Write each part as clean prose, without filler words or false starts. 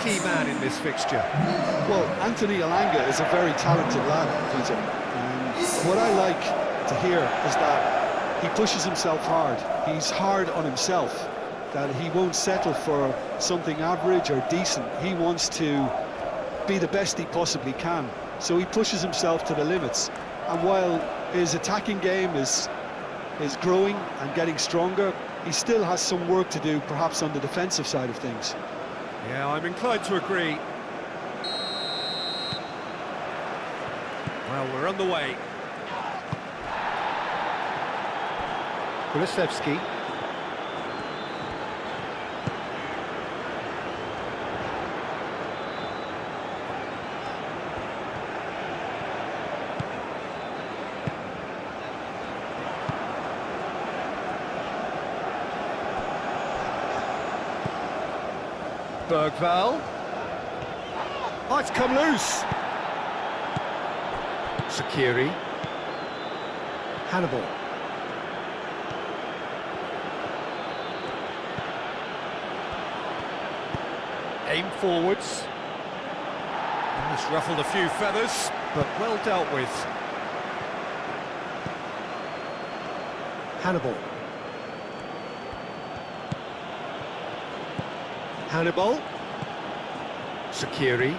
key man in this fixture. Well, Anthony Elanga is a very talented lad, Peter. What I like to hear is that he pushes himself hard. He's hard on himself, that he won't settle for something average or decent. He wants to be the best he possibly can. So he pushes himself to the limits. And while his attacking game is growing and getting stronger, he still has some work to do, perhaps on the defensive side of things. Yeah, I'm inclined to agree. Well, we're on the way. Kulusevski. Bergvall. Oh, it's come loose. Shaqiri. Hannibal. Aim forwards. This ruffled a few feathers, but well dealt with. Hannibal. Hannibal. Shaqiri.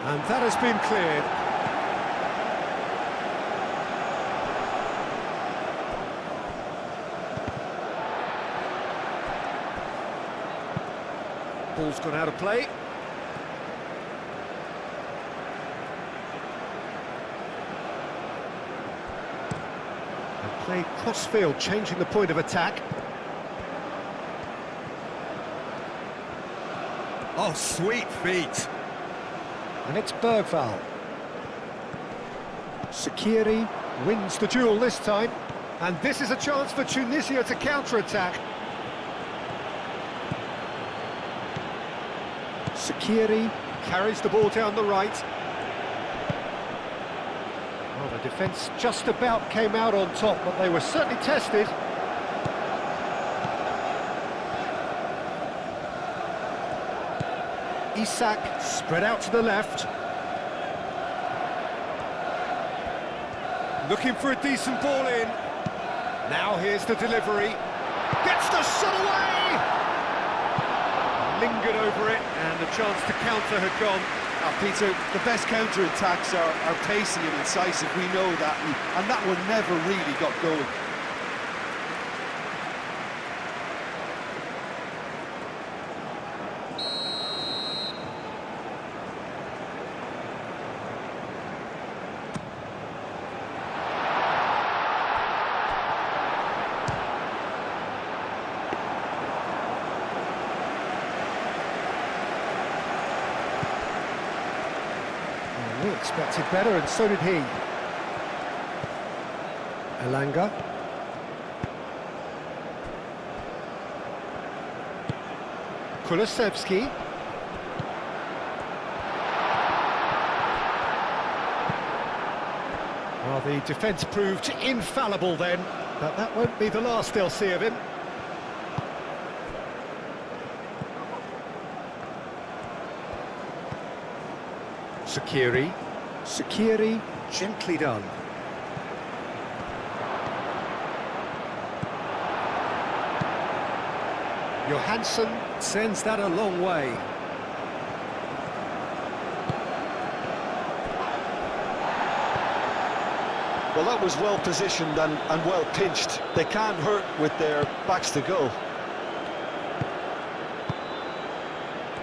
And that has been cleared. Ball's gone out of play. Play cross-field, changing the point of attack. Oh, sweet feet. And it's Bergvall. Shaqiri wins the duel this time. And this is a chance for Tunisia to counter-attack. Shaqiri carries the ball down the right. Well, the defence just about came out on top, but they were certainly tested. Isak spread out to the left. Looking for a decent ball in. Now here's the delivery. Gets the shot away! Lingered over it, and the chance to counter had gone. Peter, the best counter-attacks are pacey and incisive, we know that, and that one never really got going. We expected better, and so did he. Elanga. Kulusevski. Well, the defence proved infallible then, but that won't be the last they'll see of him. Shaqiri. Shaqiri, gently done. Johansson sends that a long way. Well, that was well positioned and well pinched. They can't hurt with their backs to goal.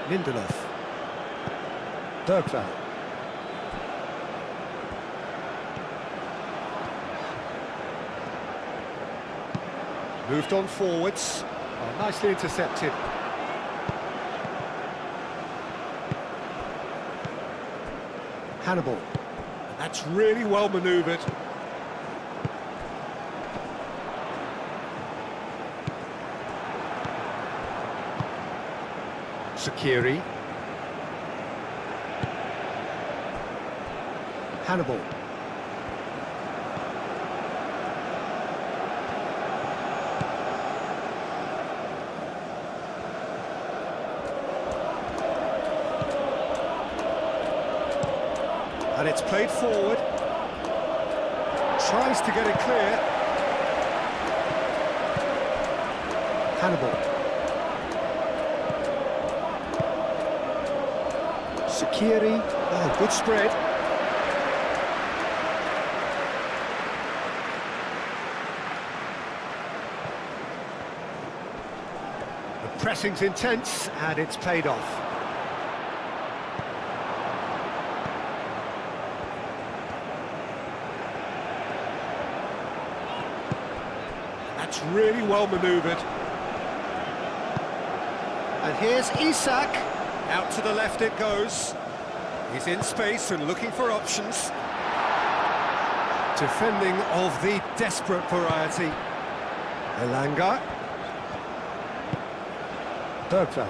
Lindelof. Bergvall. Moved on forwards. Oh, nicely intercepted. Hannibal. And that's really well manoeuvred. Shaqiri. Hannibal. It's played forward. Tries to get it clear. Hannibal. Sakiri. Oh, good spread. The pressing's intense, and it's paid off. That's really well manoeuvred. And here's Isak. Out to the left it goes. He's in space and looking for options. Defending of the desperate variety. Elanga. Bergveld.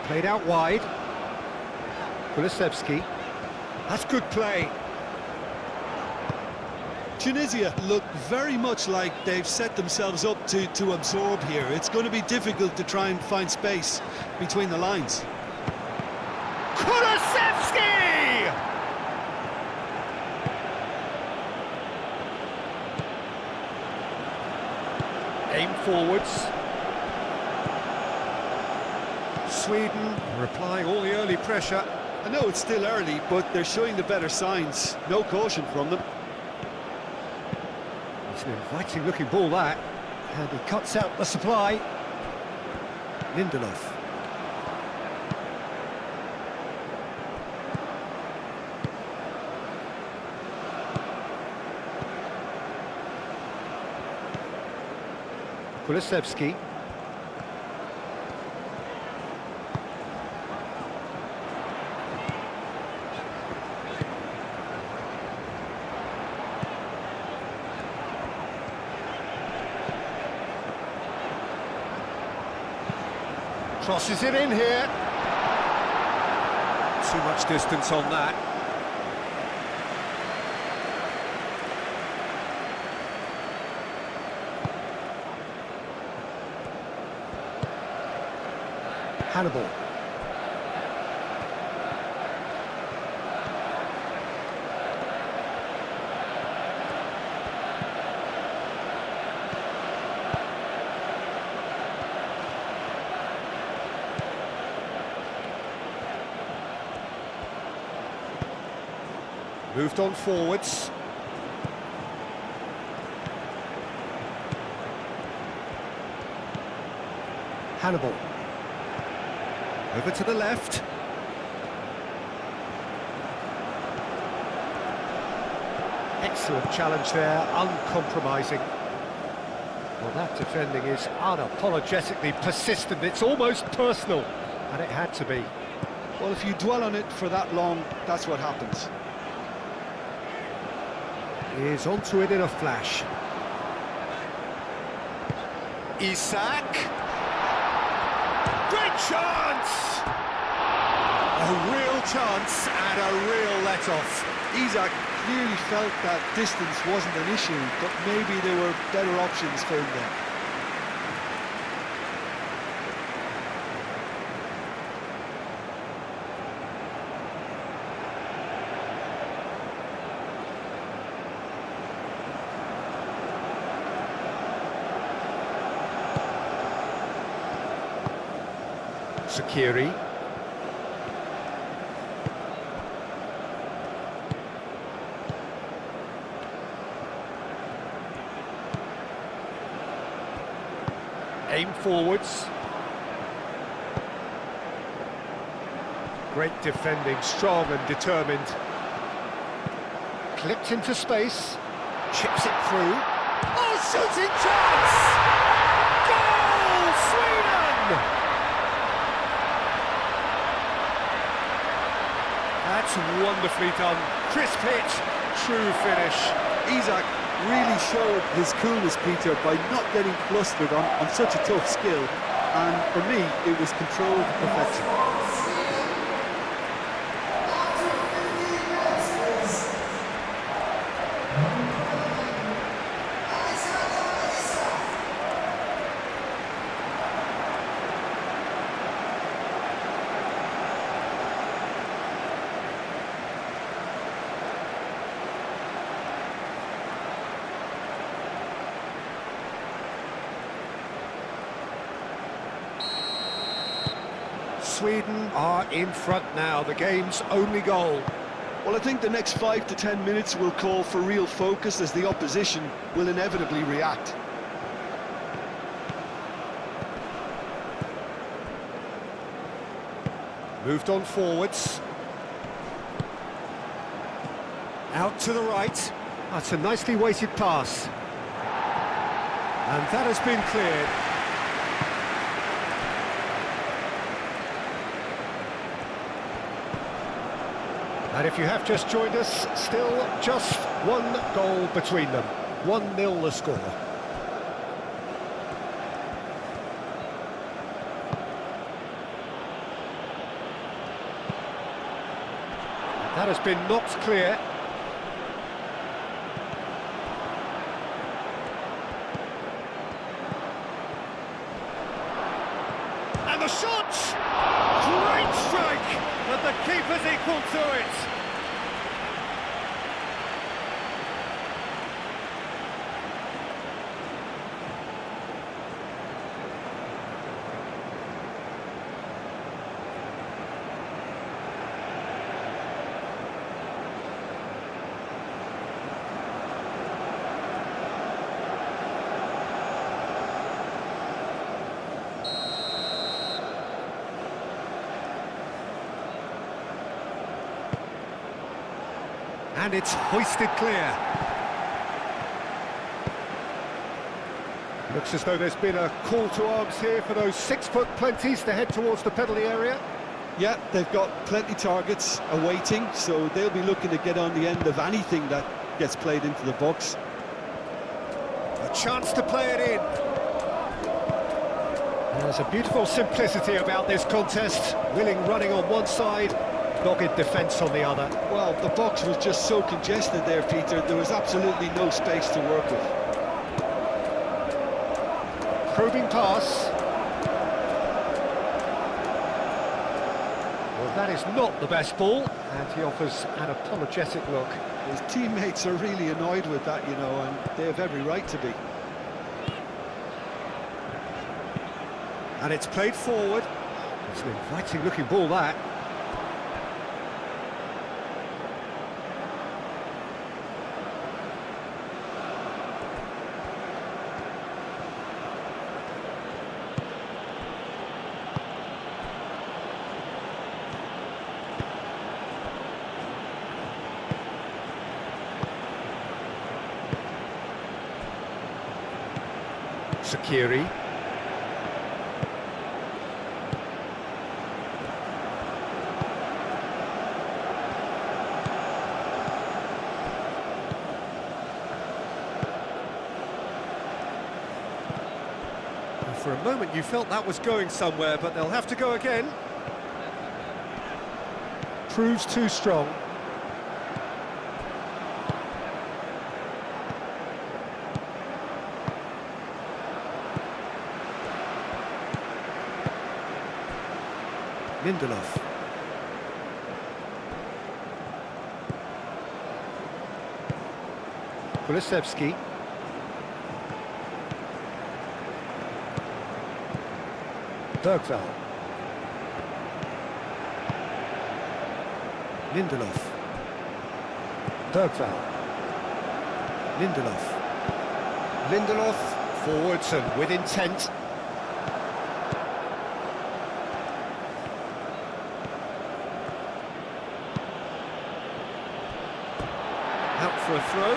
Played out wide. Kulusevski. That's good play. Tunisia look very much like they've set themselves up to absorb here. It's going to be difficult to try and find space between the lines. Kulusevski! Aim forwards. Sweden replying all the early pressure. I know it's still early, but they're showing the better signs. No caution from them. It's an inviting looking ball that, and he cuts out the supply. Lindelof. Kulusevski. Crosses it in here. Too much distance on that. Hannibal. Moved on forwards. Hannibal. Over to the left. Excellent challenge there, uncompromising. Well, that defending is unapologetically persistent. It's almost personal, and it had to be. Well, if you dwell on it for that long, that's what happens. He is onto it in a flash. Isak. Great chance! A real chance and a real let-off. Isak clearly felt that distance wasn't an issue, but maybe there were better options for him there. Sakiri. Aim forwards. Great defending, strong and determined. Clipped into space. Chips it through. Oh, shooting chance! Goal, Sweden! That's wonderfully done. Crisp hit, true finish. Isak really showed his coolness, Peter, by not getting flustered on such a tough skill. And for me, it was controlled perfection. Sweden are in front now, the game's only goal. Well, I think the next 5 to 10 minutes will call for real focus as the opposition will inevitably react. Moved on forwards. Out to the right. That's a nicely weighted pass. And that has been cleared. And if you have just joined us, still just one goal between them. 1-0 the score. That has been knocked clear. And the shot! Great strike! But the keeper's equal to it. And it's hoisted clear. Looks as though there's been a call to arms here for those 6-foot plenties to head towards the penalty area. Yeah, they've got plenty targets awaiting, so they'll be looking to get on the end of anything that gets played into the box. A chance to play it in. There's a beautiful simplicity about this contest. Willing running on one side, dogged defence on the other. Well, the box was just so congested there, Peter. There was absolutely no space to work with. Probing pass. Well, that is not the best ball, and he offers an apologetic look. His teammates are really annoyed with that, you know, and they have every right to be. And it's played forward. It's an inviting looking ball, that. Sakiri. For a moment you felt that was going somewhere, but they'll have to go again. Proves too strong. Lindelof. Kulusevski. Bergvall. Lindelof. Bergvall. Lindelof. Lindelof forwards and with intent. Out for a throw.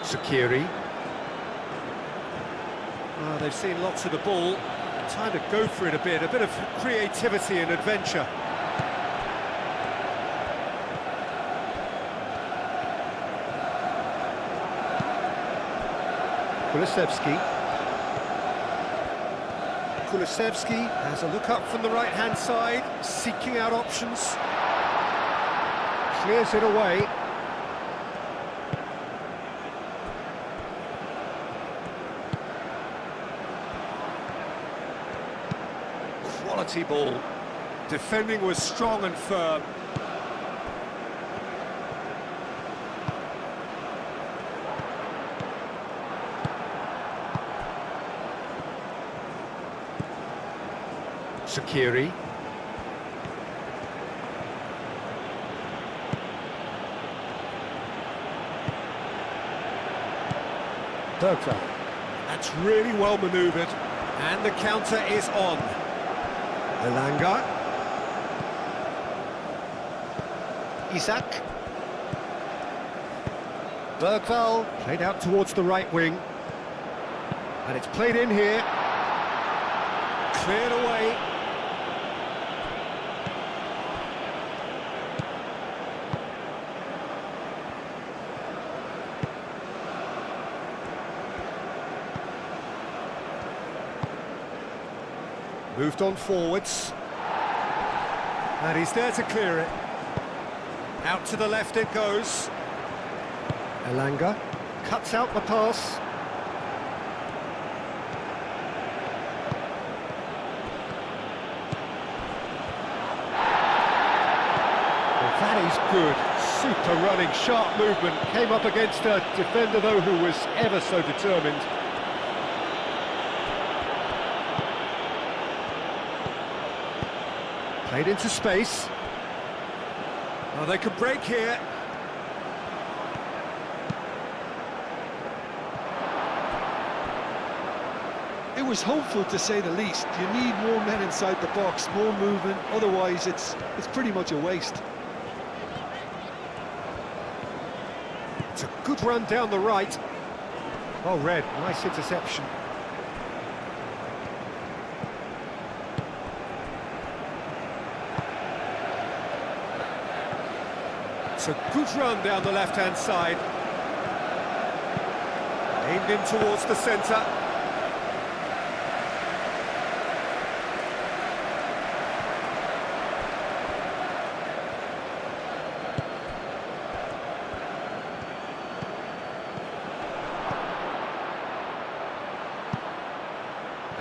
Sakiri. They've seen lots of the ball. Time to go for it a bit of creativity and adventure. Kulusevski. Kulusevski has a look up from the right-hand side, seeking out options. Clears it away. quality ball. Defending was strong and firm. Sakiri. Bergveld. That's really well manoeuvred. And the counter is on. Elanga. Isaac. Bergveld played out towards the right wing. And it's played in here. Cleared away. Moved on forwards. And he's there to clear it. Out to the left it goes. Elanga cuts out the pass. Well, that is good. Super running, sharp movement. Came up against a defender, though, who was ever so determined. Played into space. Oh, they could break here. It was hopeful, to say the least. You need more men inside the box, more movement, otherwise it's pretty much a waste. It's a good run down the right. Well read, nice interception. It's a good run down the left-hand side. Aimed in towards the centre.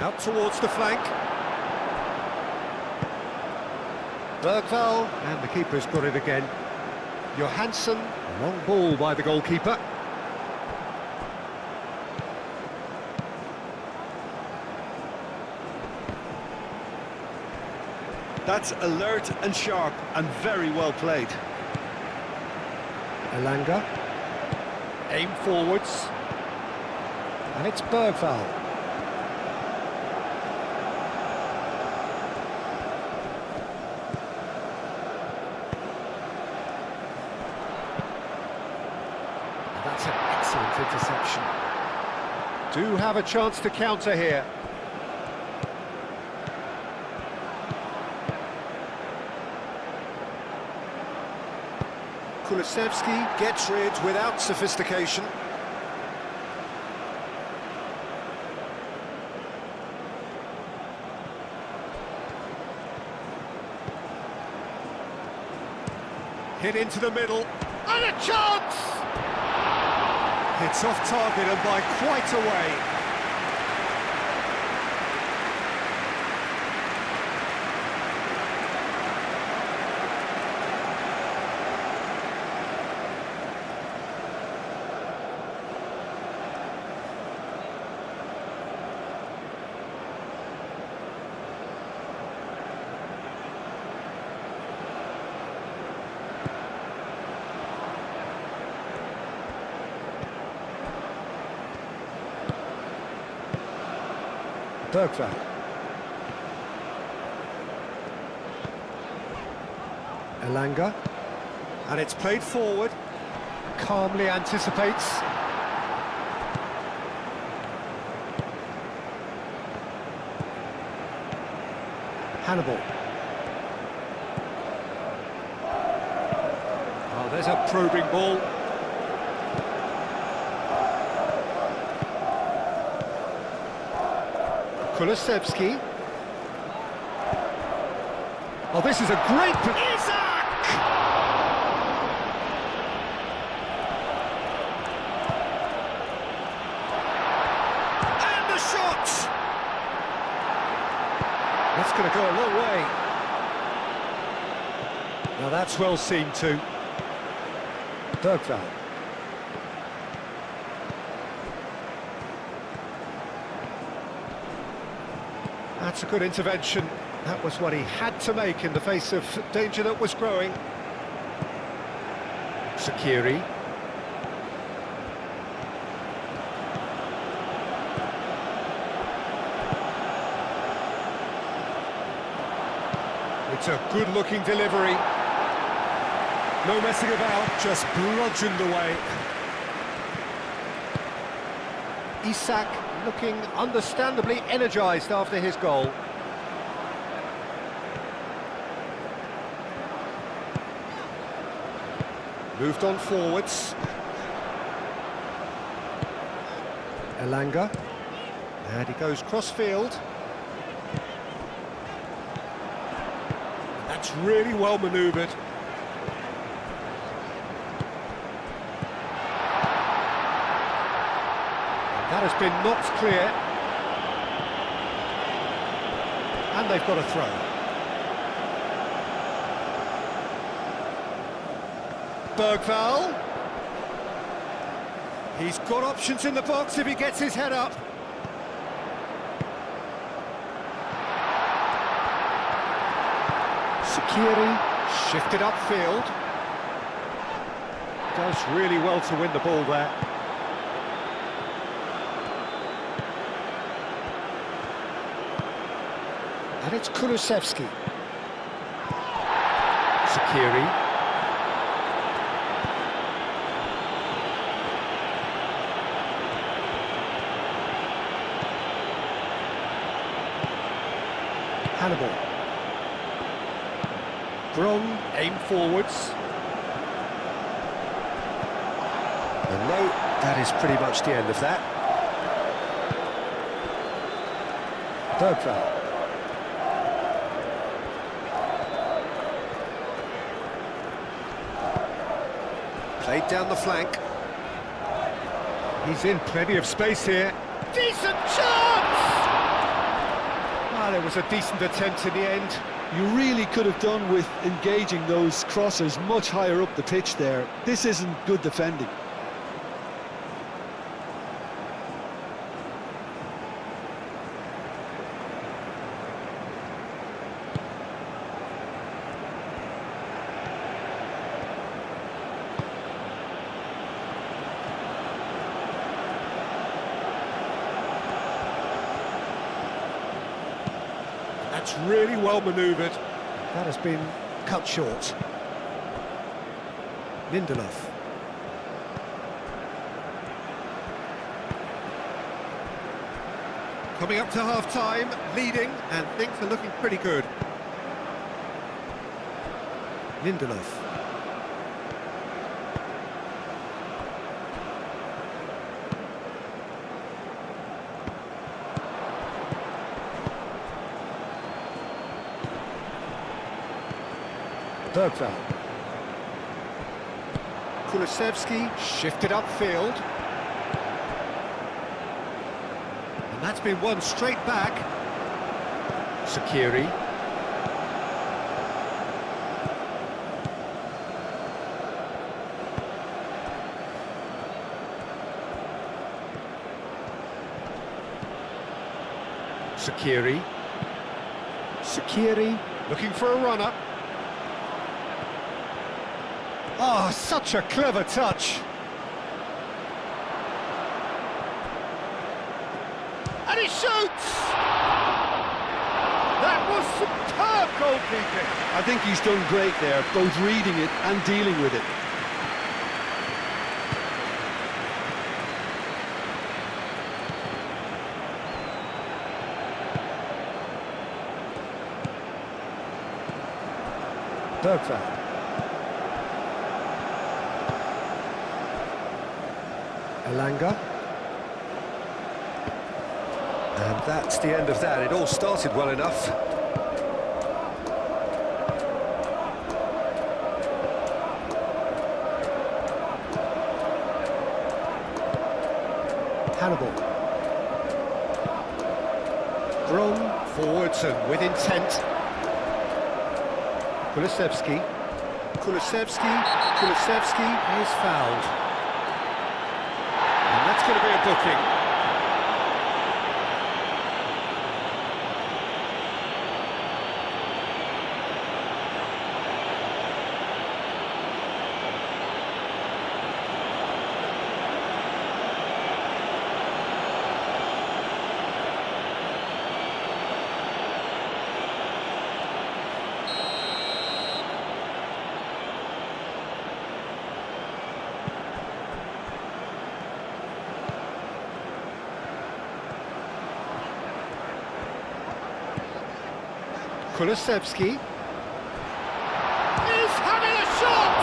Out towards the flank. Bergveld, and the keeper's got it again. Johansson, a long ball by the goalkeeper. That's alert and sharp and very well played. Elanga. Aim forwards. And it's Bergveld. That's an excellent interception. Do have a chance to counter here. Kulusevski gets rid without sophistication. Hit into the middle. And a chance! It's off target and by quite a way. Bergveld. Elanga. And it's played forward. Calmly anticipates. Hannibal. Oh, there's a probing ball. Kulusevski. Oh, this is a great... Isaac! And the shot! That's going to go a long way. Now that's well seen too. Bergvall. That's a good intervention. That was what he had to make in the face of danger that was growing. Sakiri. It's a good-looking delivery. No messing about, just bludgeoned away. Isak looking understandably energised after his goal. Moved on forwards. Elanga. And he goes cross-field. That's really well manoeuvred. That has been knocked clear. And they've got a throw. Bergvall. He's got options in the box if he gets his head up. Sakiri shifted upfield. Does really well to win the ball there. And it's Kulusevski. Sakiri. Hannibal. Brom, aim forwards. And no, that is pretty much the end of that. Bergvall. Played down the flank. He's in plenty of space here. Decent chance! Ah, there was a decent attempt in the end. You really could have done with engaging those crossers much higher up the pitch there. This isn't good defending. That's really well manoeuvred. That has been cut short. Lindelof. Coming up to half-time, leading, and things are looking pretty good. Lindelof. Bergvall. Kulusevski shifted upfield. And that's been won straight back. Sakiri. Sakiri. Sakiri looking for a run-up. Oh, such a clever touch. And he shoots! That was superb goalkeeping. I think he's done great there, both reading it and dealing with it. Bergvall. Elanga. And that's the end of that. It all started well enough. Hannibal. Brom Forwards and with intent. Kulusevski. Kulusevski is fouled. And that's going to be a booking. Kulusevski is having a shot!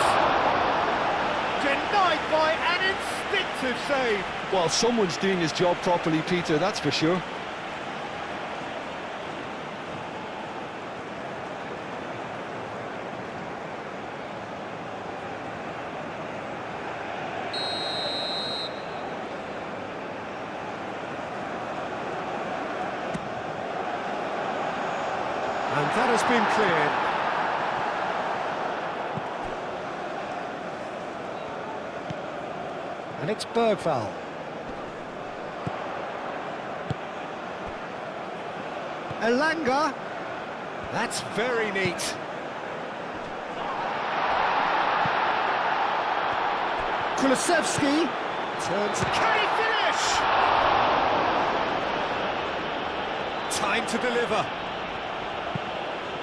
Denied by an instinctive save. Well, someone's doing his job properly, Peter, that's for sure. And that has been cleared. And it's Bergvall. Elanga. That's very neat. Kulusevski turns. Can he finish? Time to deliver.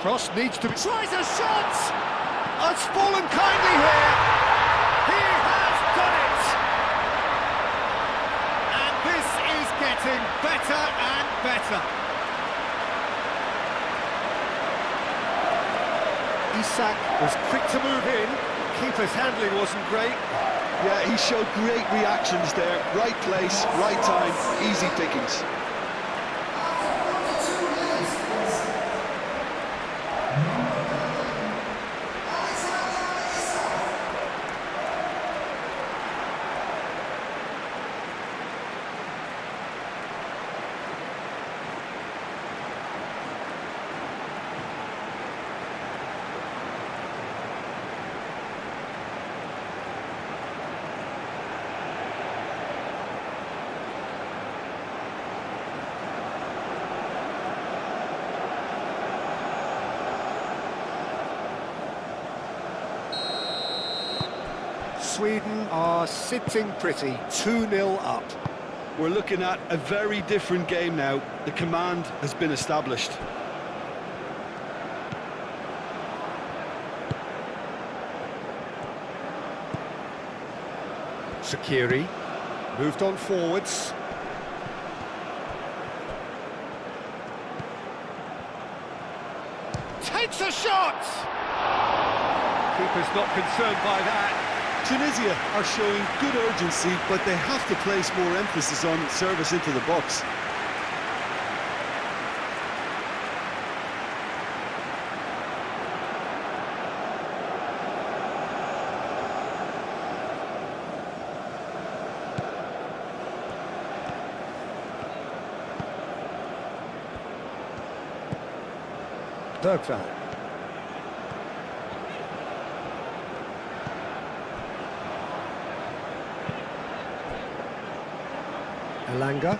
Cross needs to be... Tries a shot! It's fallen kindly here. He has done it! And this is getting better and better. Isak was quick to move in. Keeper's handling wasn't great. Yeah, he showed great reactions there. Right place, right time, easy pickings. Sweden are sitting pretty, 2-0 up. We're looking at a very different game now. The command has been established. Shaqiri moved on forwards. Takes a shot! Keeper's not concerned by that. Tunisia are showing good urgency, but they have to place more emphasis on service into the box. Bergvall. Elanga.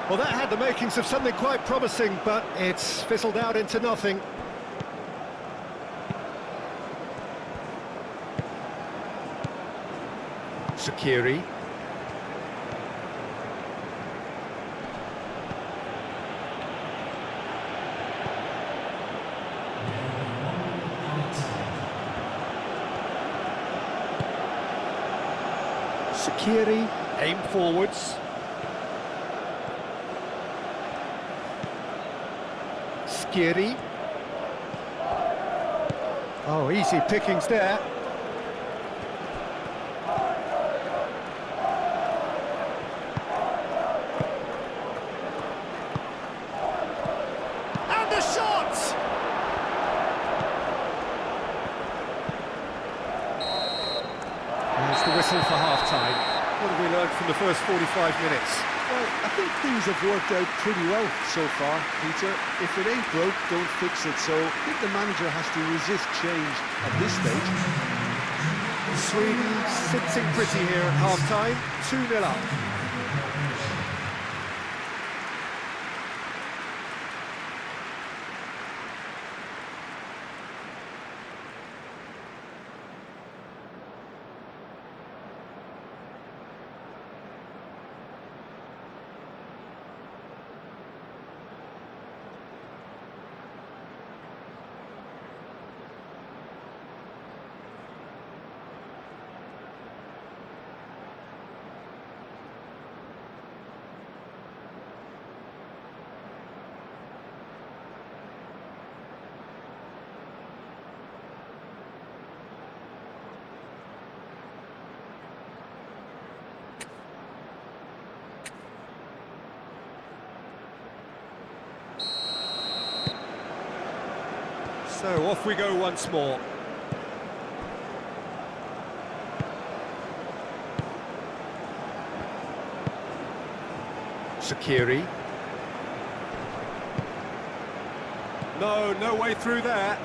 Well, that had the makings of something quite promising, but it's fizzled out into nothing. Shaqiri. Shaqiri, aim forwards. Shaqiri. Oh, easy pickings there. And the shot! There's the whistle for half-time. What have we learned from the first 45 minutes? Well, I think things have worked out pretty well so far, Peter. If it ain't broke, don't fix it. So I think the manager has to resist change at this stage. Sweden sitting pretty here at half-time, 2-0 up. So off we go once more. Sakiri. No way through there.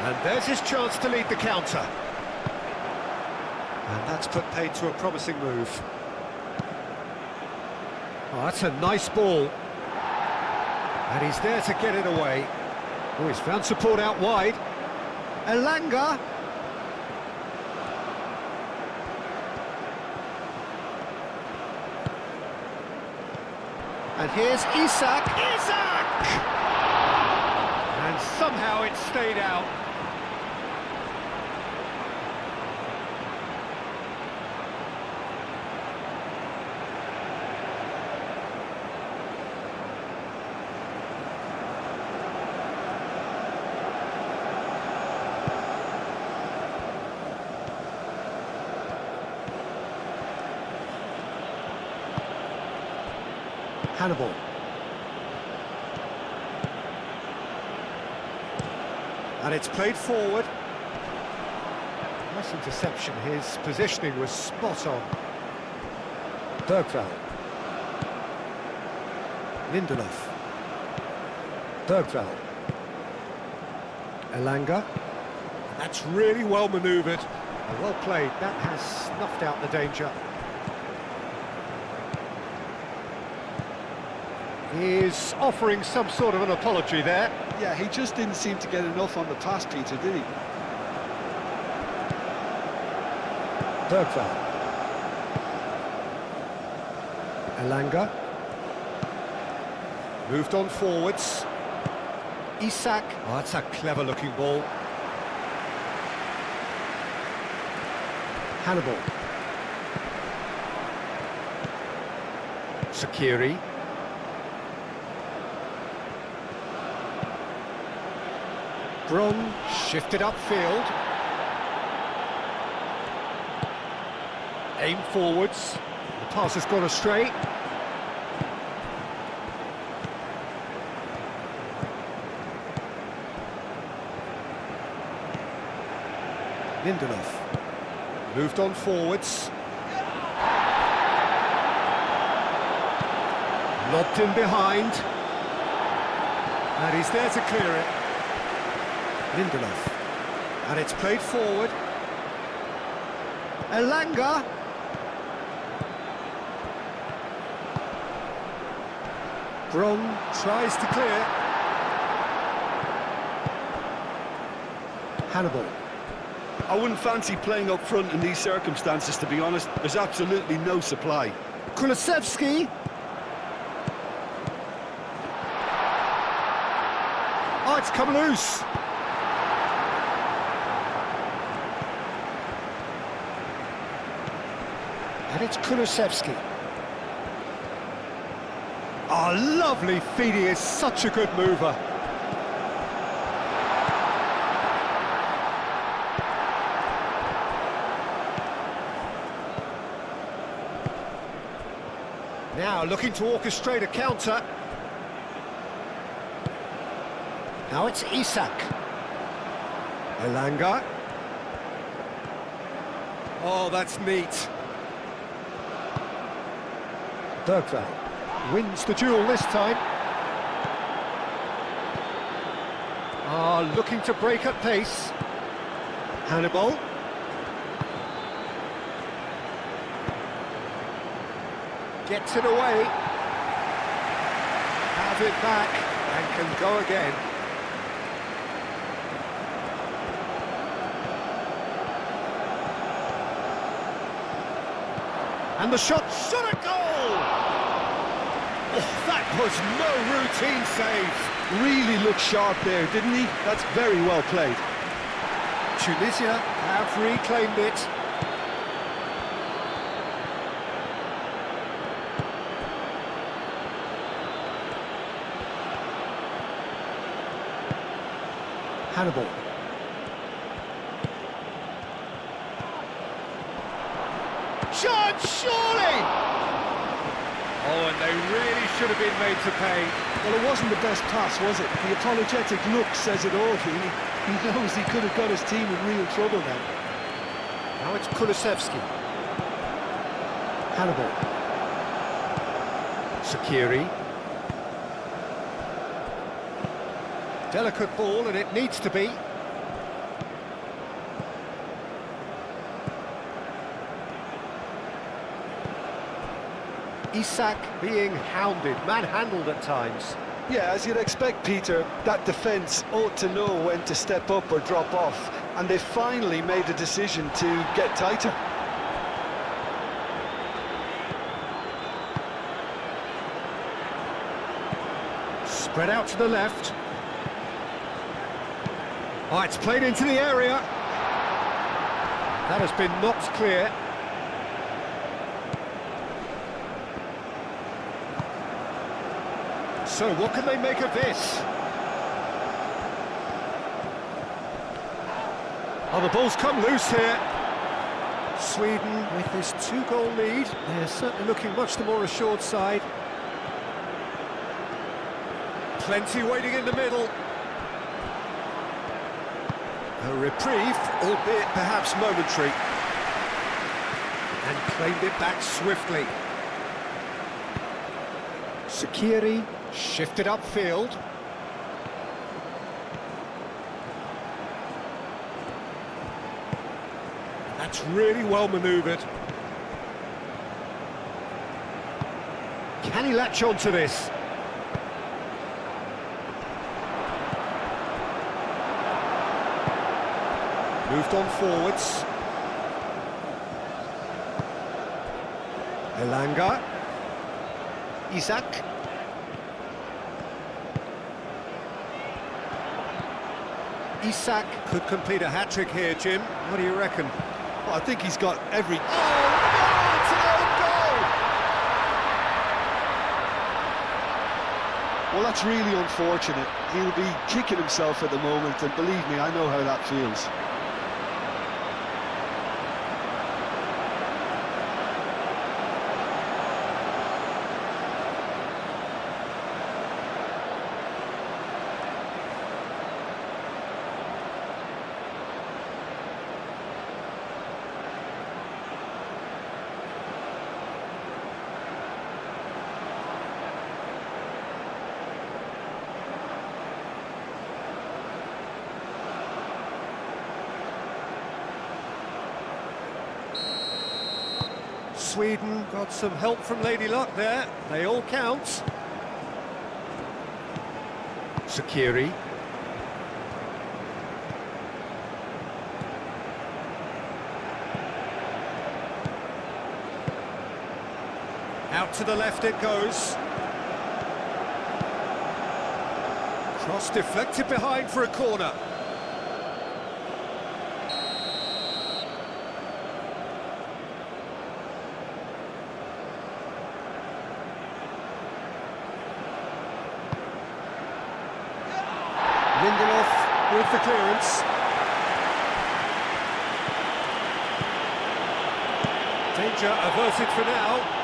And there's his chance to lead the counter. And that's put paid to a promising move. Oh, that's a nice ball. And he's there to get it away. Oh, he's found support out wide. Elanga. And here's Isak. Isak! And somehow it stayed out. Hannibal. And it's played forward. Nice interception. His positioning was spot on. Bergvall. Lindelof. Bergvall. Elanga. That's really well manoeuvred. Well played. That has snuffed out the danger. He's offering some sort of an apology there. Yeah, he just didn't seem to get enough on the pass, Peter, did he? Bergvall. Elanga. Moved on forwards. Isak. Oh, that's a clever-looking ball. Hannibal. Sakiri. Bron shifted upfield. Aim forwards. The pass has gone astray. Lindelof. Moved on forwards. Lobbed in behind. And he's there to clear it. Lindelof. And it's played forward. Elanga. Bron tries to clear. Hannibal. I wouldn't fancy playing up front in these circumstances, to be honest. There's absolutely no supply. Kulusevski. Oh, it's come loose. And it's Kulusevski. Oh, lovely feed. He is such a good mover. Now looking to orchestrate a counter. Now it's Isak. Elanga. Oh, that's neat. Bergvall wins the duel this time. Looking to break at pace. Hannibal. Gets it away. Have it back and can go again. And the shot at goal! Oh, that was no routine save. Really looked sharp there, didn't he? That's very well played. Tunisia have reclaimed it. Hannibal. Shot, surely! Oh, and they really should have been made to pay. Well, it wasn't the best pass, was it? The apologetic look says it all, really. He knows he could have got his team in real trouble then. Now it's Kulusevski. Hannibal. Sakiri. Delicate ball, and it needs to be. Isak being hounded, manhandled at times. Yeah, as you'd expect, Peter, that defence ought to know when to step up or drop off, and they finally made a decision to get tighter. Spread out to the left. Oh, it's played into the area. That has been knocked clear. So what can they make of this? Oh, the ball's come loose here. Sweden with this 2-goal lead. They're certainly looking much the more assured side. Plenty waiting in the middle. A reprieve, albeit perhaps momentary. And claimed it back swiftly. Sakiri shifted upfield. That's really well manoeuvred. Can he latch on to this? Moved on forwards. Elanga. Isak. Isak could complete a hat-trick here, Jim. What do you reckon? Well, I think he's got every... Oh, no! It's an own goal! Well, that's really unfortunate. He'll be kicking himself at the moment, and believe me, I know how that feels. Sweden got some help from Lady Luck there. They all count. Sakiri. Out to the left it goes. Cross deflected behind for a corner. Lindelof with the clearance. Danger averted for now.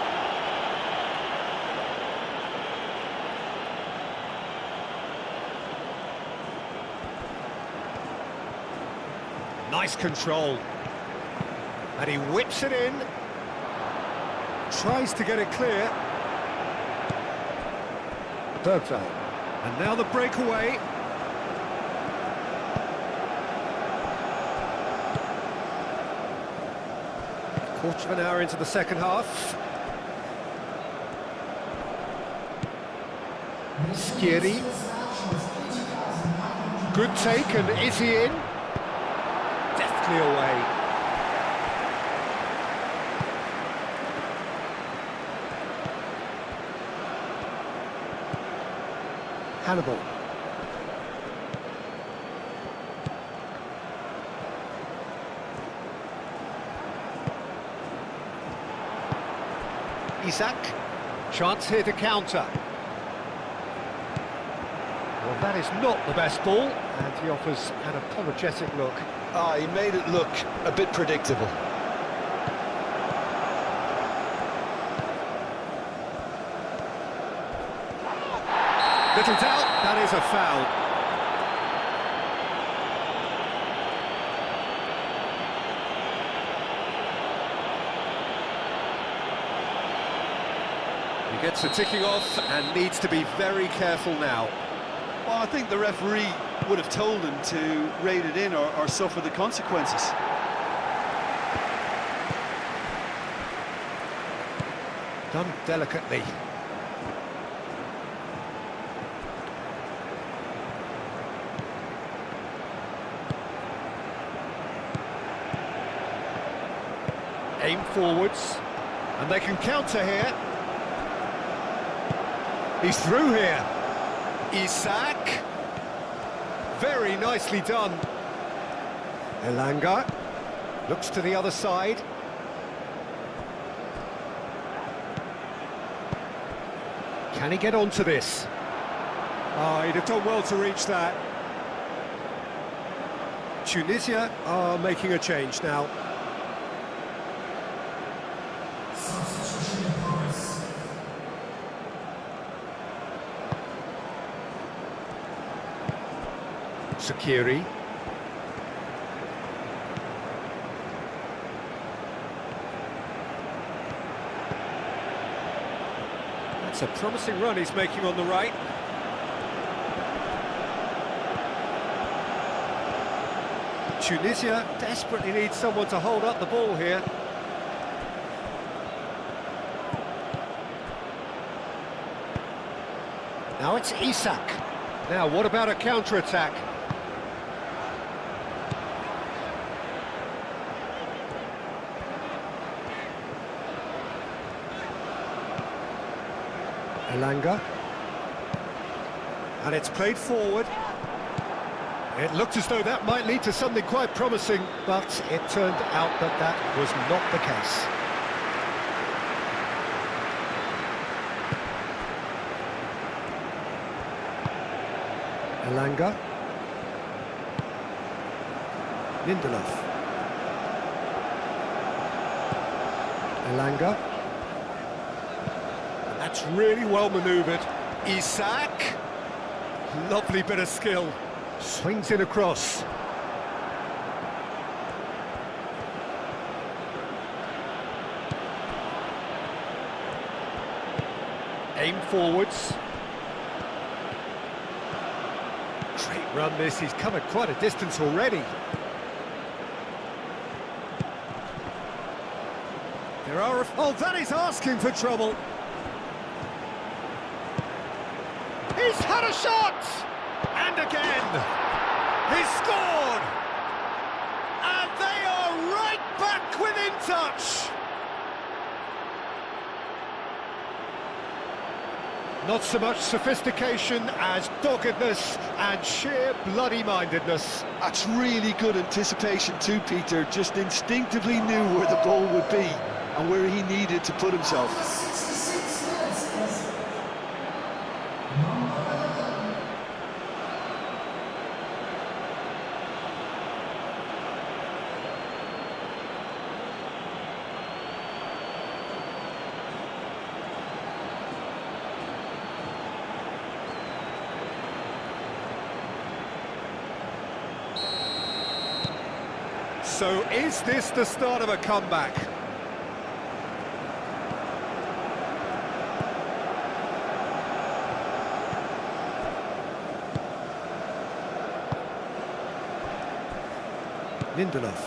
Nice control. And he whips it in. Tries to get it clear. Bergvall. And now the breakaway. Quarter of an hour into the second half. Schieri. Good take, and is he in? Deftly away. Hannibal. Isak. Chance here to counter. Well, that is not the best ball, and he offers an apologetic look. Ah, he made it look a bit predictable. Little doubt, that is a foul. He gets the ticking off and needs to be very careful now. Well, I think the referee would have told him to rate it in or suffer the consequences. Done delicately. Aim forwards, and they can counter here. He's through here. Isak. Very nicely done. Elanga looks to the other side. Can he get onto this? Oh, he'd have done well to reach that. Tunisia are making a change now. Schieri. That's a promising run he's making on the right. Tunisia desperately needs someone to hold up the ball here. Now it's Isak. Now, what about a counter-attack? Elanga. And it's played forward. It looked as though that might lead to something quite promising, but it turned out that that was not the case. Elanga. Lindelof. Elanga. That's really well manoeuvred. Isak. Lovely bit of skill. Swings in across. Aim forwards. Great run this, he's covered quite a distance already. There are... Oh, that is asking for trouble. He's had a shot! And again! He's scored! And they are right back within touch! Not so much sophistication as doggedness and sheer bloody-mindedness. That's really good anticipation too, Peter. Just instinctively knew where the ball would be and where he needed to put himself. So is this the start of a comeback? Lindelof.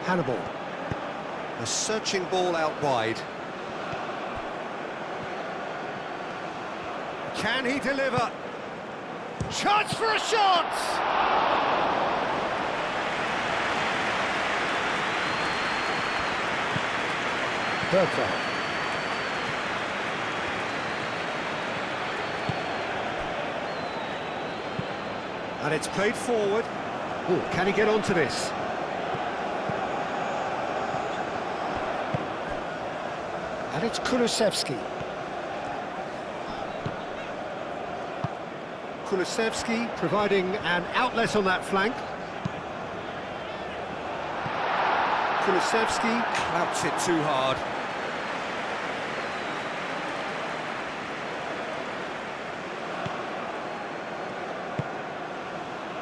Hannibal. A searching ball out wide. Can he deliver? Chance for a shot! Third foul. And it's played forward. Ooh, can he get onto this? And it's Kulusevski. Kulusevski providing an outlet on that flank. Kulusevski clouts it too hard.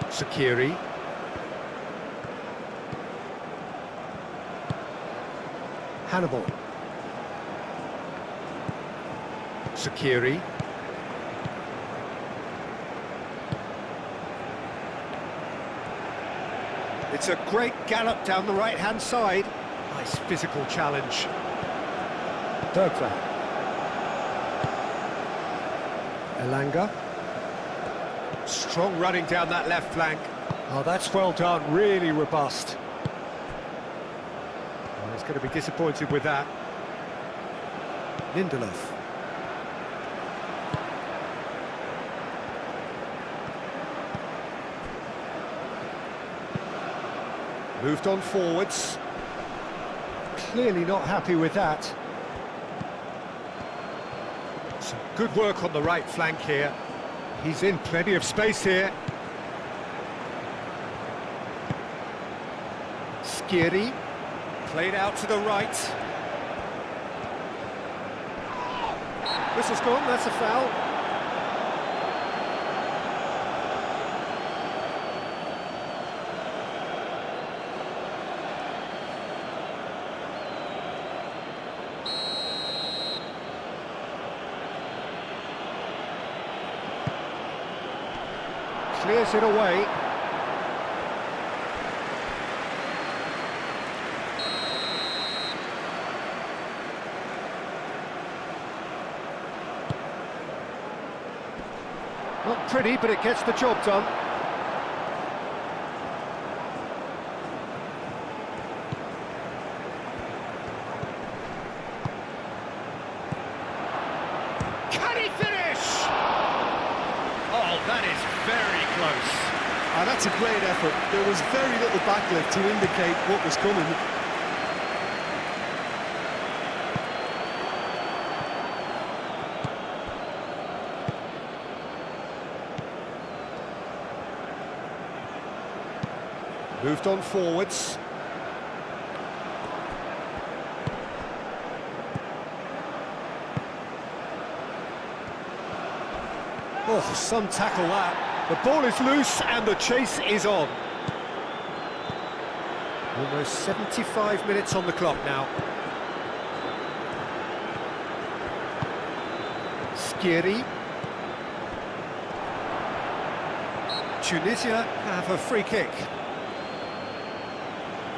Sakiri. Hannibal. Sakiri. It's a great gallop down the right-hand side. Nice physical challenge. Third foul. Elanga. Strong running down that left flank. Oh, that's well done, really robust. Well, he's going to be disappointed with that. Lindelof. Moved on forwards. Clearly not happy with that. Some good work on the right flank here. He's in plenty of space here. Skiri. Played out to the right. Whistle's gone, that's a foul. Clears it away. Not pretty, but it gets the job done. Can he finish? Oh, that is very close. Ah, that's a great effort. There was very little backlift to indicate what was coming. Moved on forwards. Oh, some tackle that. The ball is loose and the chase is on. Almost 75 minutes on the clock now. Skiri. Tunisia have a free kick.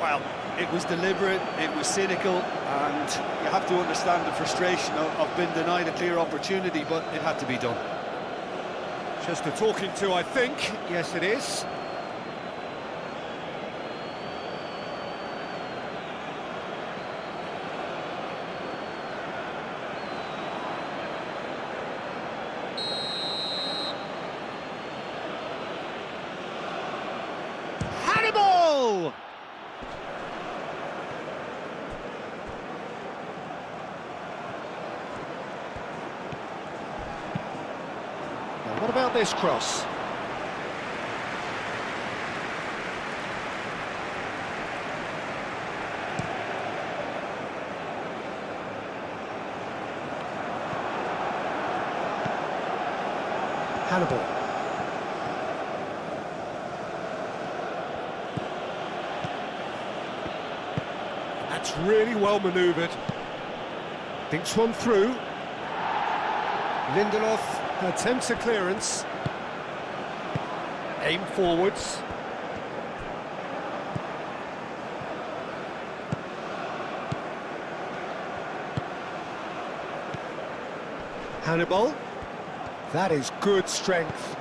Well, it was deliberate, it was cynical, and you have to understand the frustration of being denied a clear opportunity, but it had to be done. Just a talking to, I think. Yes, it is. Hannibal! What about this cross? Hannibal. That's really well manoeuvred. Thinks one through. Lindelof attempts a clearance. Aim forwards. Hannibal. That is good strength.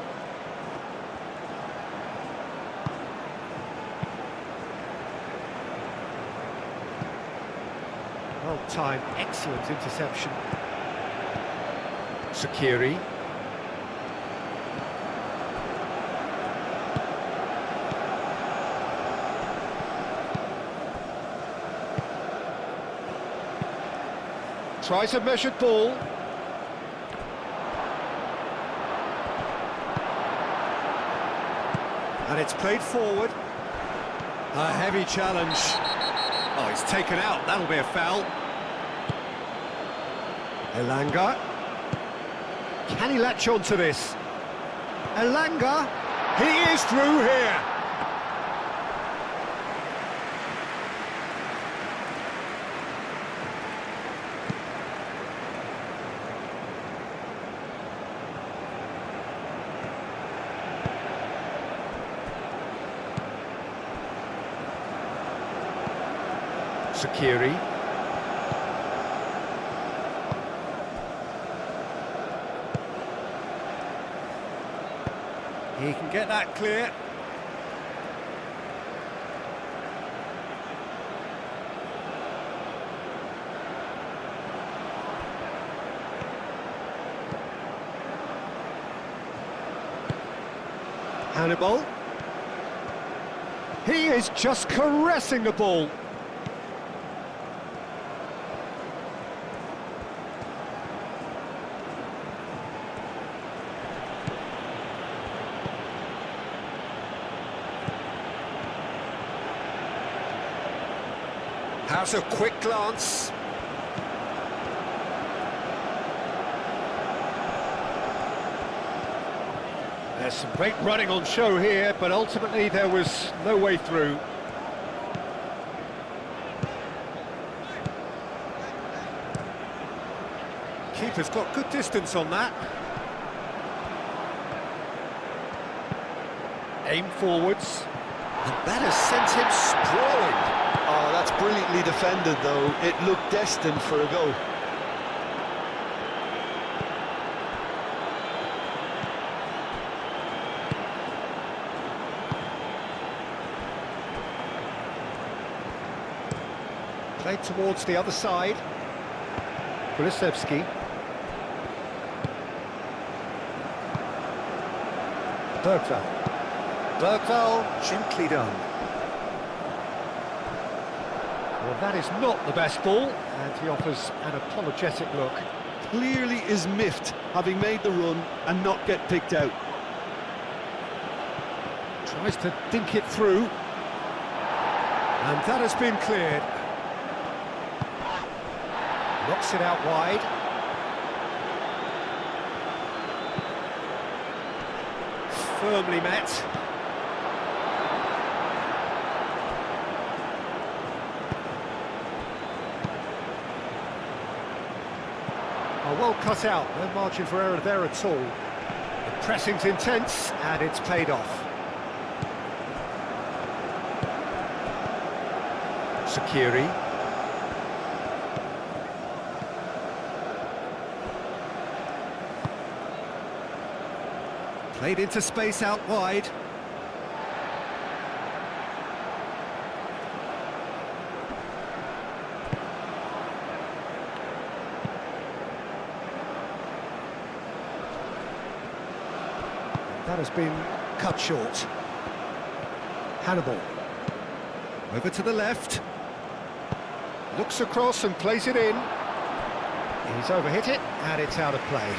Well timed, excellent interception. Sakiri. Tries a measured ball. And it's played forward. A heavy challenge. Oh, he's taken out. That'll be a foul. Elanga. Can he latch on to this? Elanga. He is through here. Sakiri. He can get that clear. Hannibal. He is just caressing the ball. Has a quick glance. There's some great running on show here, but ultimately there was no way through. Keeper's got good distance on that. Aim forwards. And that has sent him sprawling. Oh, that's brilliantly defended, though. It looked destined for a goal. Played towards the other side. Kulisevski. Bergvall. Bergvall, gently done. Well, that is not the best ball, and he offers an apologetic look. Clearly is miffed, having made the run and not get picked out. Tries to dink it through. And that has been cleared. Knocks it out wide. Firmly met. Oh, well cut out, no margin for error there at all. The pressing's intense, and it's paid off. Sakiri. Played into space out wide. That has been cut short. Hannibal. Over to the left. Looks across and plays it in. He's overhit it, and it's out of play.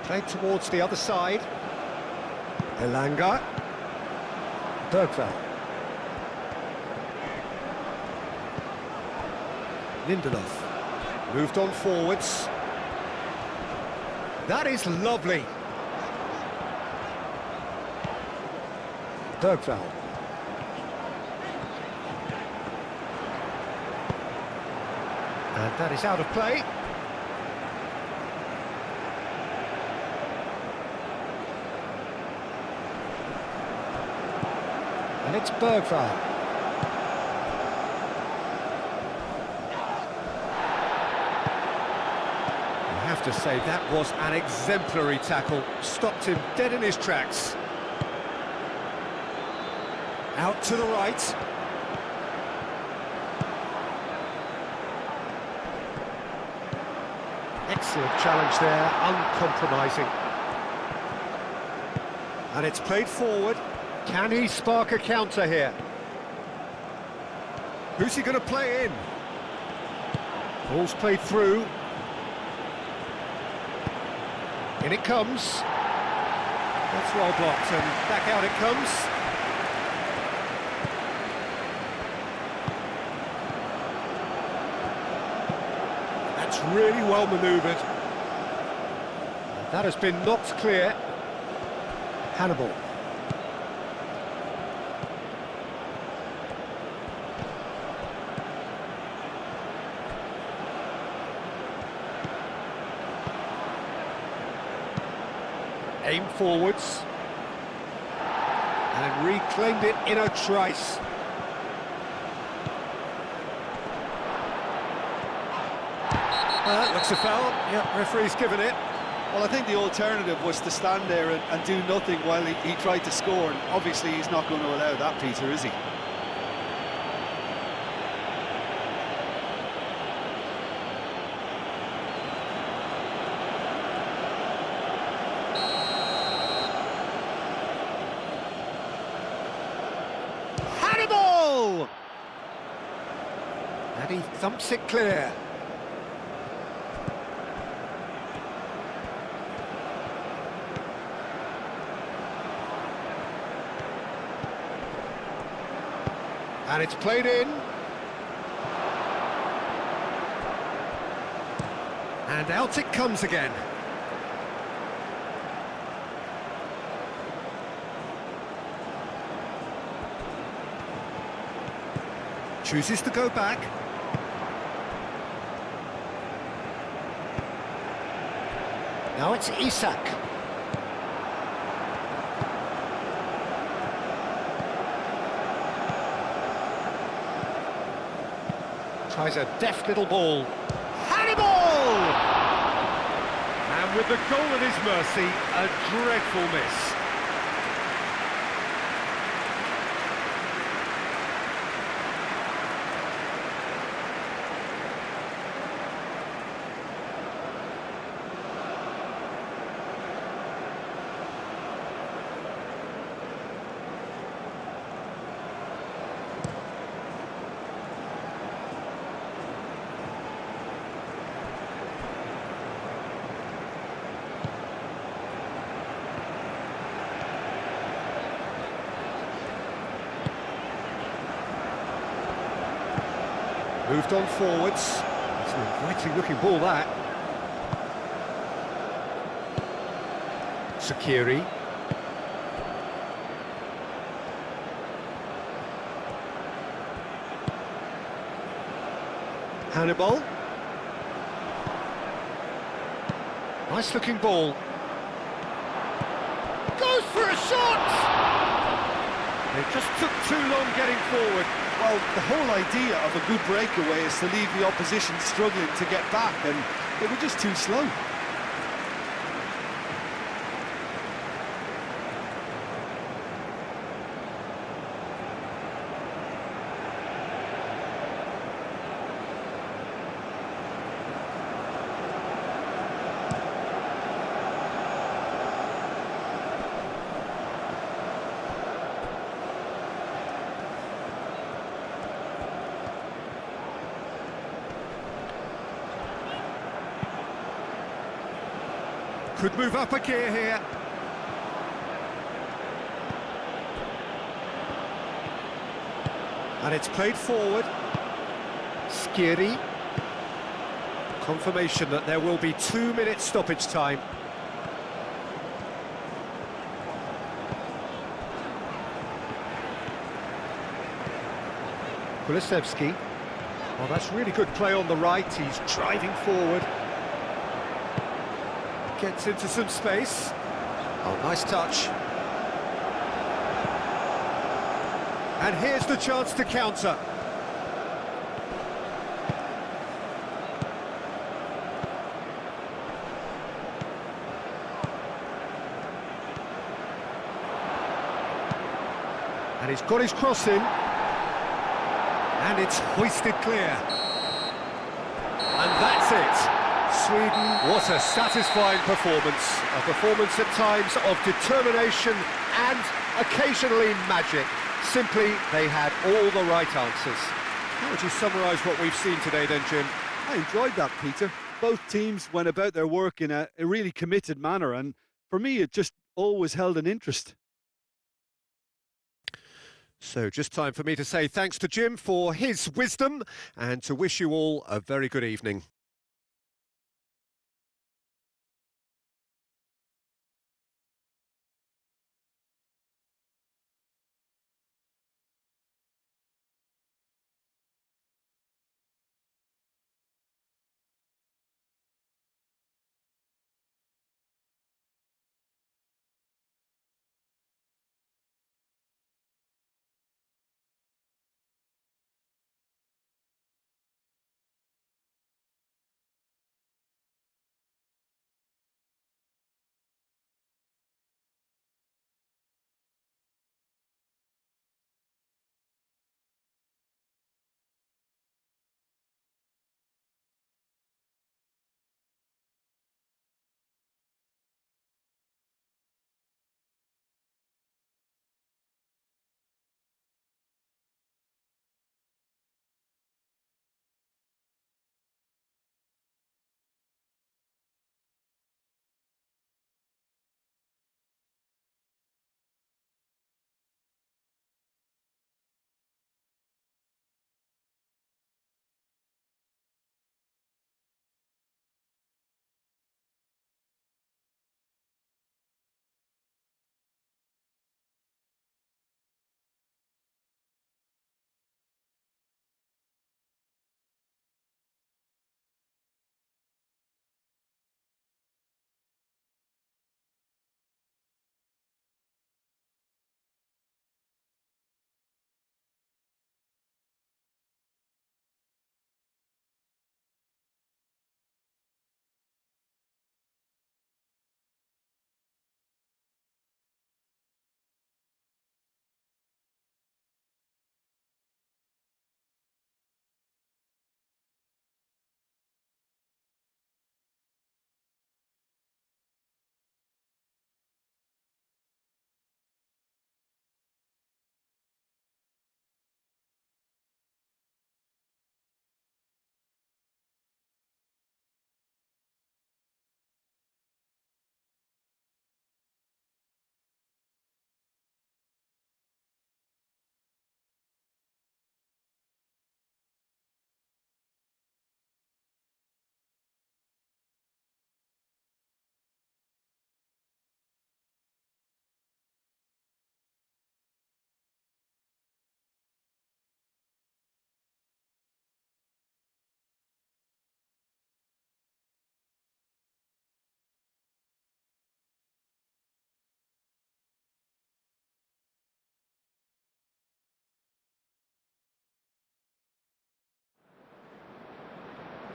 Played towards the other side. Elanga. Bergvall. Lindelof. Moved on forwards. That is lovely. Bergvall. And that is out of play. And it's Bergvall. I have to say, that was an exemplary tackle. Stopped him dead in his tracks. Out to the right. Excellent challenge there, uncompromising. And it's played forward. Can he spark a counter here? Who's he going to play in? Ball's played through. In it comes. That's well blocked, and back out it comes. That's really well manoeuvred. That has been knocked clear. Hannibal. Aim forwards. And reclaimed it in a trice. Looks a foul. Yeah, referee's given it. Well, I think the alternative was to stand there and do nothing while he tried to score, and obviously he's not going to allow that, Peter, is he? Hannibal! And he thumps it clear. And it's played in. And out it comes again. Chooses to go back. Now it's Isak. Tries a deft little ball. Hannibal! And with the goal at his mercy, a dreadful miss. Moved on forwards. It's an inviting looking ball, that. Sakiri. Hannibal. Nice looking ball. Goes for a shot! They just took too long getting forward. Well, the whole idea of a good breakaway is to leave the opposition struggling to get back, and they were just too slow. Could move up a gear here. And it's played forward. Skiri. Confirmation that there will be 2 minutes stoppage time. Kulusevski. Oh, that's really good play on the right. He's driving forward. Gets into some space. Oh, nice touch. And here's the chance to counter. And he's got his cross in. And it's hoisted clear. And that's it. Sweden, what a satisfying performance. A performance at times of determination and occasionally magic. Simply, they had all the right answers. How would you summarise what we've seen today then, Jim? I enjoyed that, Peter. Both teams went about their work in a really committed manner, and for me it just always held an interest. So just time for me to say thanks to Jim for his wisdom and to wish you all a very good evening.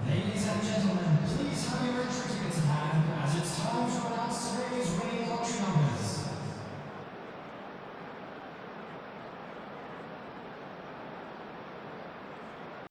Ladies and gentlemen, please have your entry tickets in hand as it's time to announce today's winning lottery numbers.